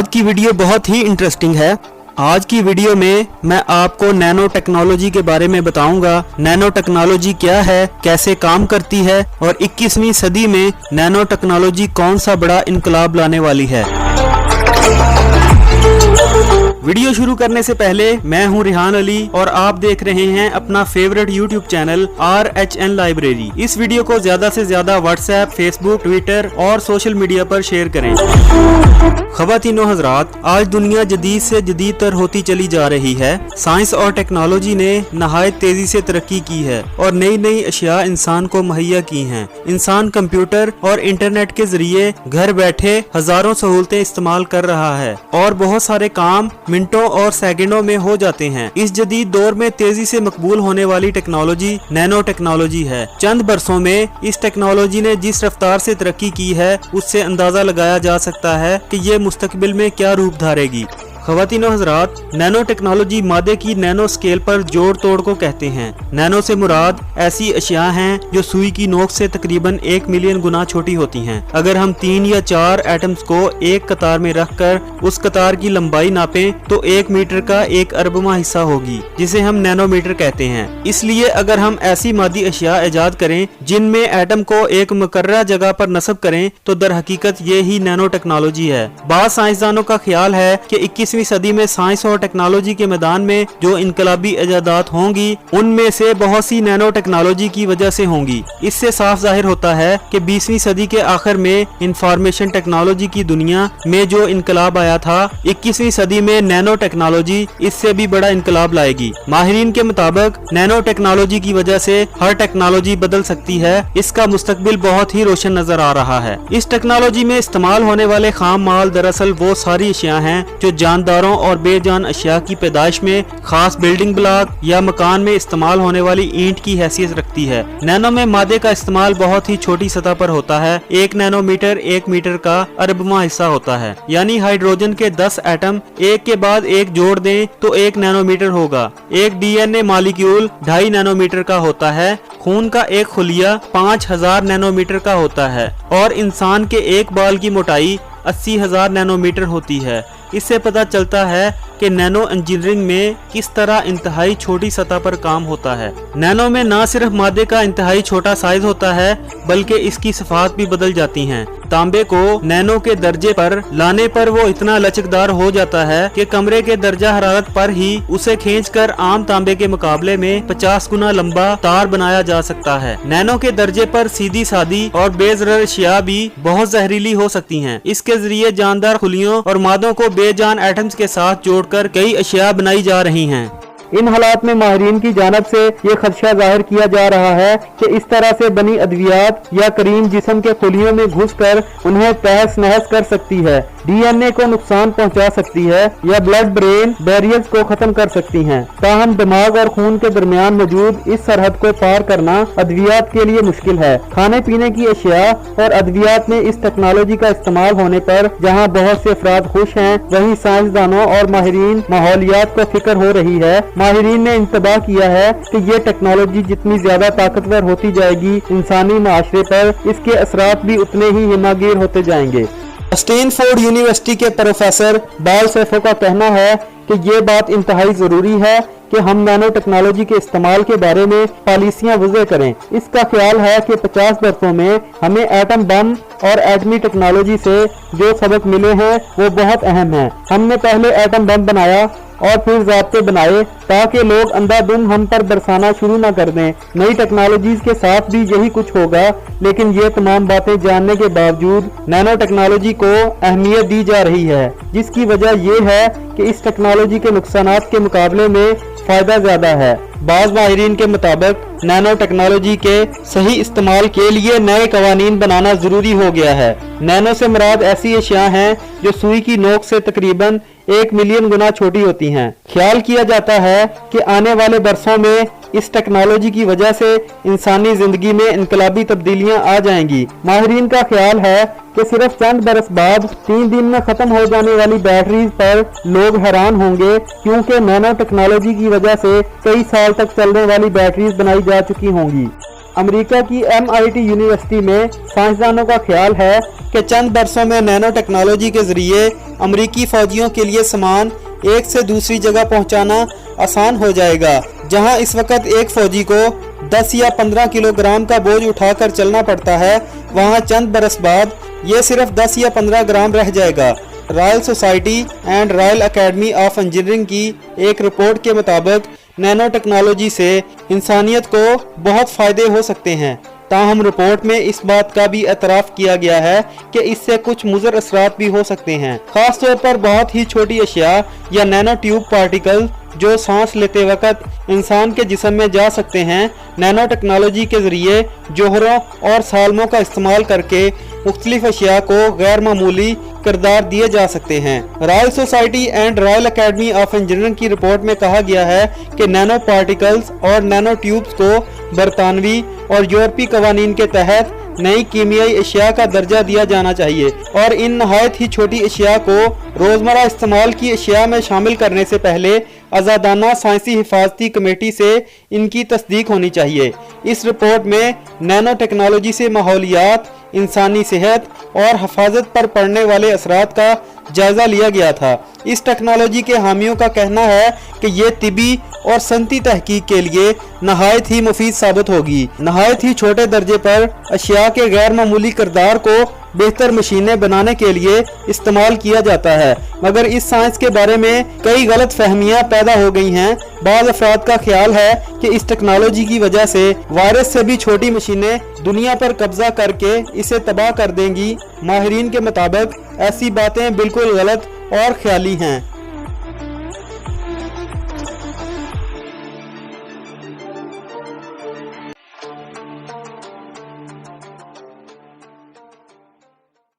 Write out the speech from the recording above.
आज की वीडियो बहुत ही इंटरेस्टिंग है। आज की वीडियो में मैं आपको नैनो टेक्नोलॉजी के बारे में बताऊंगा। नैनो टेक्नोलॉजी क्या है, कैसे काम करती है और 21वीं सदी में नैनो टेक्नोलॉजी कौन सा बड़ा इनकलाब लाने वाली है। वीडियो शुरू करने से पहले मैं हूं रिहान अली और आप देख रहे हैं अपना favourite YouTube channel RHN library. इस वीडियो को ज्यादा से ज्यादा व्हाट्सएप, फेसबुक, ट्विटर और सोशल मीडिया पर शेयर करें। ख़वातीनो हज़रात, आज दुनिया जदीद से जदीद तर होती चली जा रही है। साइंस और टेक्नोलॉजी ने नहायत तेजी से तरक्की की है और नई नई अशिया इंसान को मुहैया की हैं। इंसान कंप्यूटर और इंटरनेट के जरिए घर बैठे हजारों सहूलतें इस्तेमाल कर रहा है और बहुत सारे काम मिनटों और सेकंडों में हो जाते हैं। इस जदीद दौर में तेजी से मकबूल होने वाली टेक्नोलॉजी नैनो टेक्नोलॉजी है। चंद बरसों में इस टेक्नोलॉजी ने जिस रफ्तार से तरक्की की है उससे अंदाजा लगाया जा सकता है कि ये मुस्तकबिल में क्या रूप धारेगी। ख़वातीनो हज़रात, नैनो टेक्नोलॉजी मादे की नैनो स्केल पर जोड़ तोड़ को कहते हैं। नैनो से मुराद ऐसी अशिया हैं जो सुई की नोक से तकरीबन 1 मिलियन गुना छोटी होती हैं। अगर हम 3 या 4 एटम्स को एक कतार में रखकर उस कतार की लंबाई नापें तो 1 मीटर का 1 अरबवां हिस्सा होगी, जिसे हम नैनोमीटर कहते हैं। इसलिए अगर हम ऐसी मादी अशिया ईजाद करें जिनमें एटम को एक मुकर्रर जगह पर नस्ब करें तो दर हकीकत ये ही नैनो टेक्नोलॉजी है। बाद साइंसदानों का ख्याल है कि 21वीं सदी में साइंस और टेक्नोलॉजी के मैदान में जो इनकलाबी इजादात होंगी उनमें से बहुत सी नैनो टेक्नोलॉजी की वजह से होंगी। इससे साफ जाहिर होता है कि 20वीं सदी के आखिर में इंफॉर्मेशन टेक्नोलॉजी की दुनिया में जो इनकलाब आया था, 21वीं सदी में नैनो टेक्नोलॉजी इससे भी बड़ा इनकलाब लाएगी। माहिरीन के मुताबिक नैनो टेक्नोलॉजी की वजह से हर टेक्नोलॉजी बदल सकती है। इसका मुस्तकबिल बहुत ही रोशन नजर आ रहा है। इस टेक्नोलॉजी में इस्तेमाल होने वाले खाम माल दरअसल वो सारी अशिया हैं जो जानदारों और बेजान अशिया की पैदाइश में खास बिल्डिंग ब्लॉक या मकान में इस्तेमाल होने वाली ईंट की हैसियत रखती है। नैनो में मादे का इस्तेमाल बहुत ही छोटी सतह पर होता है। 1 नैनोमीटर 1 मीटर का अरबवां हिस्सा होता है, यानी हाइड्रोजन के 10 एटम एक के बाद एक जोड़ दें तो 1 नैनोमीटर होगा। एक DNA मॉलिक्यूल 2.5 नैनोमीटर का होता है। खून का एक खुलिया 5000 नैनोमीटर का होता है और इंसान के एक बाल की मोटाई 80,000 नैनोमीटर होती है। इससे पता चलता है कि नैनो इंजीनियरिंग में किस तरह इंतहाई छोटी सतह पर काम होता है। नैनो में न सिर्फ मादे का इंतहाई छोटा साइज होता है बल्कि इसकी सिफात भी बदल जाती हैं। तांबे को नैनो के दर्जे पर लाने पर वो इतना लचकदार हो जाता है कि कमरे के दर्जा हरारत पर ही उसे खींचकर आम तांबे के मुकाबले में 50 गुना लंबा तार बनाया जा सकता है। नैनो के दर्जे पर सीधी सादी और बेजरर अशिया भी बहुत जहरीली हो सकती हैं। इसके जरिए जानदार खुलियों और मादों को बेजान एटम्स के साथ जोड़कर कई अशिया बनाई जा रही हैं। इन हालात में माहिरीन की जानिब से ये खदशा जाहिर किया जा रहा है कि इस तरह से बनी अद्वियात या करीम जिस्म के खुलियों में घुसकर उन्हें तहस नहस कर सकती है, DNA को नुकसान पहुंचा सकती है या ब्लड ब्रेन बैरियर्स को खत्म कर सकती हैं। ताहम दिमाग और खून के दरमियान मौजूद इस सरहद को पार करना अद्वियात के लिए मुश्किल है। खाने पीने की अशिया और अद्वियात में इस टेक्नोलॉजी का इस्तेमाल होने पर जहाँ बहुत से अफराद खुश हैं, वहीं साइंसदानों और माहिरीन माहौलियात को फिक्र हो रही है। माहिरीन ने इंतबाह किया है कि ये टेक्नोलॉजी जितनी ज्यादा ताकतवर होती जाएगी इंसानी माशरे पर इसके असरात भी उतने ही हिमागीर होते जाएंगे। स्टैनफोर्ड यूनिवर्सिटी के प्रोफेसर बाल सैफो का कहना है कि ये बात इंतहाई जरूरी है कि हम नैनो टेक्नोलॉजी के इस्तेमाल के बारे में पॉलिसियां वज़े करें। इसका ख्याल है कि 50 बरसों में हमें एटम बम और एटमी टेक्नोलॉजी से जो सबक मिले हैं वो बहुत अहम है। हमने पहले एटम बम बनाया और फिर ज़ाब्ते बनाए ताकि लोग अंधाधुंध हम पर बरसाना शुरू न कर दें। नई टेक्नोलॉजीज के साथ भी यही कुछ होगा, लेकिन ये तमाम बातें जानने के बावजूद नैनो टेक्नोलॉजी को अहमियत दी जा रही है, जिसकी वजह ये है कि इस टेक्नोलॉजी के नुकसानात के मुकाबले में फायदा ज्यादा है। बाज़ माहिरीन के मुताबिक नैनो टेक्नोलॉजी के सही इस्तेमाल के लिए नए कवानीन बनाना जरूरी हो गया है। नैनो से मुराद ऐसी अशिया हैं जो सुई की नोक से तकरीबन 1 मिलियन गुना छोटी होती हैं। ख्याल किया जाता है कि आने वाले बरसों में इस टेक्नोलॉजी की वजह से इंसानी जिंदगी में इनकलाबी तब्दीलियां आ जाएंगी। माहिरीन का ख्याल है कि सिर्फ चंद बरस बाद 3 दिन में खत्म हो जाने वाली बैटरीज पर लोग हैरान होंगे, क्योंकि नैनो टेक्नोलॉजी की वजह से कई साल तक चलने वाली बैटरीज बनाई जा चुकी होंगी। अमेरिका की MIT यूनिवर्सिटी में साइंसदानों का ख्याल है कि चंद बरसों में नैनो टेक्नोलॉजी के जरिए अमरीकी फौजियों के लिए सामान एक से दूसरी जगह पहुंचाना आसान हो जाएगा। जहां इस वक्त एक फौजी को 10 या 15 किलोग्राम का बोझ उठाकर चलना पड़ता है, वहां चंद बरस बाद ये सिर्फ 10 या 15 ग्राम रह जाएगा। Royal society and royal academy of engineering की एक रिपोर्ट के मुताबिक नैनो टेक्नोलॉजी से इंसानियत को बहुत फ़ायदे हो सकते हैं। ताहम रिपोर्ट में इस बात का भी एतराफ़ किया गया है कि इससे कुछ मुज़र असरात भी हो सकते हैं, ख़ास तौर पर बहुत ही छोटी अशिया या नैनो ट्यूब पार्टिकल जो सांस लेते वक्त इंसान के जिस्म में जा सकते हैं। नैनो टेक्नोलॉजी के ज़रिए जोहरों और सालमों का इस्तेमाल करके मुख्तलिफ अशिया को गैर मामूली किरदार दिए जा सकते हैं। Royal society and royal academy of engineering की रिपोर्ट में कहा गया है कि नैनो पार्टिकल्स और नैनो ट्यूब्स को बरतानवी और यूरोपीय कवानीन के तहत नई कीमियाई अशिया का दर्जा दिया जाना चाहिए और इन नहायत ही छोटी अशिया को रोज़मर्रा इस्तेमाल की अशिया में शामिल करने से पहले आज़ादाना साइंसी हिफाजती कमेटी से इनकी तस्दीक होनी चाहिए। इस रिपोर्ट में नैनो टेक्नोलॉजी से माहौलियात, इंसानी सेहत और हिफाजत पर पड़ने वाले असरात का जायजा लिया गया था। इस टेक्नोलॉजी के हामियों का कहना है कि ये तिबी और सनती तहकीक के लिए नहायत ही मुफीद साबित होगी। नहायत ही छोटे दर्जे पर अशिया के गैर मामूली किरदार को बेहतर मशीनें बनाने के लिए इस्तेमाल किया जाता है, मगर इस साइंस के बारे में कई गलत फहमियाँ पैदा हो गई हैं। बाज़ अफराद का ख्याल है कि इस टेक्नोलॉजी की वजह से वायरस से भी छोटी मशीनें दुनिया पर कब्जा करके इसे तबाह कर देंगी। माहिरीन के मुताबिक ऐसी बातें बिल्कुल गलत और ख्याली हैं।